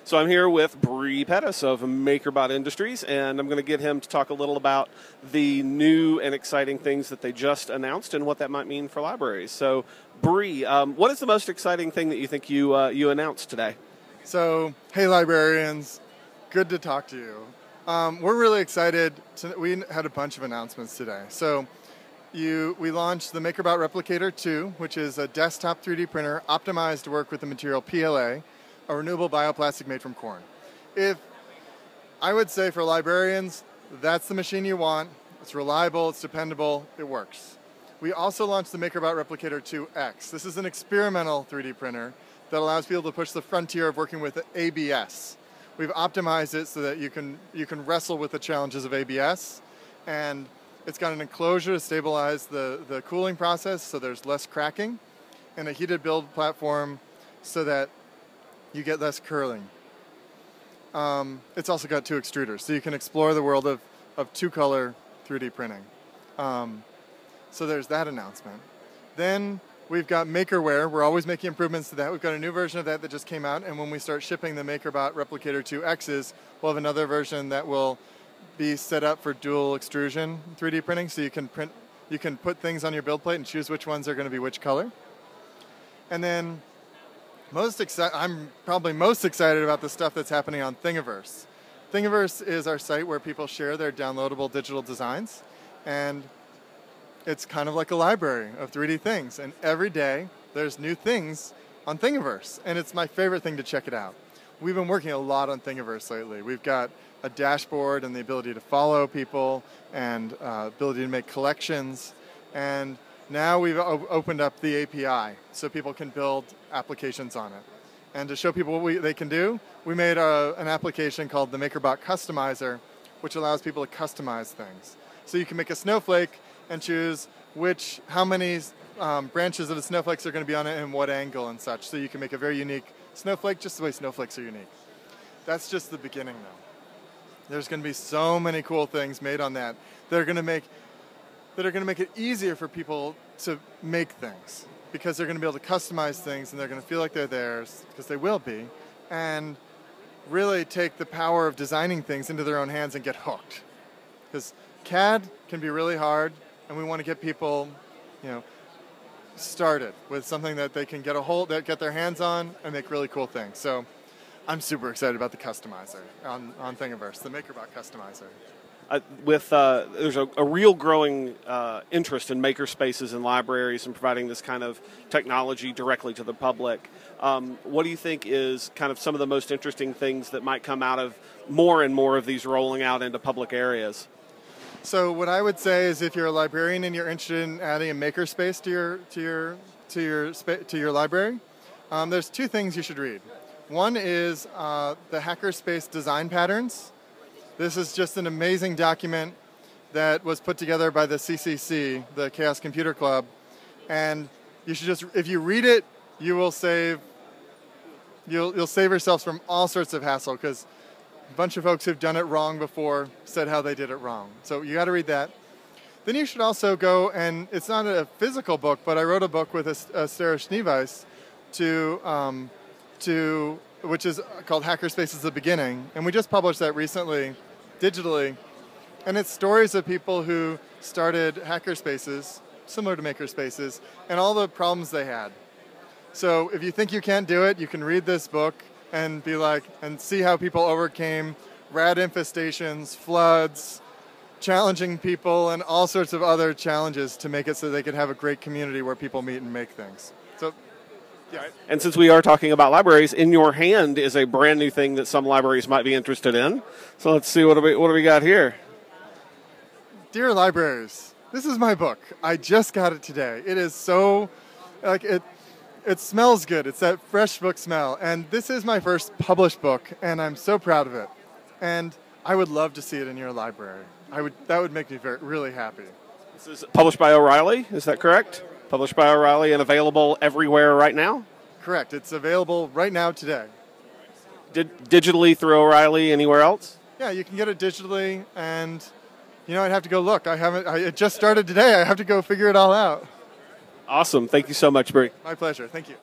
So I'm here with Bre Pettis of Makerbot Industries, and I'm going to get him to talk a little about the new and exciting things that they just announced and what that might mean for libraries. So, Bre, what is the most exciting thing that you think you announced today? So, hey librarians, good to talk to you. We're really excited. We had a bunch of announcements today. So, we launched the Makerbot Replicator 2, which is a desktop 3D printer optimized to work with the material PLA, a renewable bioplastic made from corn. I would say for librarians, that's the machine you want. It's reliable, it's dependable, it works. We also launched the Makerbot Replicator 2X. This is an experimental 3D printer that allows people to push the frontier of working with ABS. We've optimized it so that you can wrestle with the challenges of ABS, and it's got an enclosure to stabilize the cooling process so there's less cracking, and a heated build platform so that you get less curling. It's also got two extruders, so you can explore the world of two-color 3D printing. So there's that announcement. Then we've got Makerware. We're always making improvements to that. We've got a new version of that just came out, and when we start shipping the Makerbot Replicator 2X's, we'll have another version that will be set up for dual extrusion 3D printing, so you can put things on your build plate and choose which ones are going to be which color. And then I'm probably most excited about the stuff that's happening on Thingiverse. Thingiverse is our site where people share their downloadable digital designs, and it's kind of like a library of 3D things, and every day there's new things on Thingiverse, and it's my favorite thing to check it out. We've been working a lot on Thingiverse lately. We've got a dashboard and the ability to follow people and ability to make collections, and now we've opened up the API so people can build applications on it. And to show people what they can do, we made an application called the Makerbot Customizer, which allows people to customize things. So you can make a snowflake and choose how many branches of the snowflakes are going to be on it and what angle and such. So you can make a very unique snowflake just the way snowflakes are unique. That's just the beginning, though. There's going to be so many cool things made on that that are going to make it easier for people to make things, because they're going to be able to customize things and they're going to feel like they're theirs, because they will be, and really take the power of designing things into their own hands and get hooked. Because CAD can be really hard, and we want to get people, started with something that they can get their hands on and make really cool things. So I'm super excited about the customizer on Thingiverse, the Makerbot Customizer. There's a real growing interest in makerspaces and libraries and providing this kind of technology directly to the public. What do you think is kind of some of the most interesting things that might come out of more and more of these rolling out into public areas? So what I would say is, if you're a librarian and you're interested in adding a makerspace to your library, there's two things you should read. One is the Hackerspace design patterns. This is just an amazing document that was put together by the CCC, the Chaos Computer Club, and you should if you read it, you'll save yourselves from all sorts of hassle, because a bunch of folks who've done it wrong before said how they did it wrong. So you got to read that. Then you should also go, and it's not a physical book, but I wrote a book with Sarah Schneeweiss which is called Hackerspaces the Beginning, and we just published that recently, digitally, and it's stories of people who started hackerspaces, similar to makerspaces, and all the problems they had. So if you think you can't do it, you can read this book and and see how people overcame rat infestations, floods, challenging people, and all sorts of other challenges to make it so they could have a great community where people meet and make things. So, yeah. And since we are talking about libraries, in your hand is a brand new thing that some libraries might be interested in. So let's see, what do we got here? Dear libraries, this is my book. I just got it today. It is so, it smells good. It's that fresh book smell. And this is my first published book, and I'm so proud of it. And I would love to see it in your library. That would make me really happy. This is published by O'Reilly, is that correct? Published by O'Reilly and available everywhere right now? Correct. It's available right now today. Digitally through O'Reilly, anywhere else? Yeah, you can get it digitally, and I'd have to go look. It just started today. I have to go figure it all out. Awesome. Thank you so much, Bre. My pleasure. Thank you.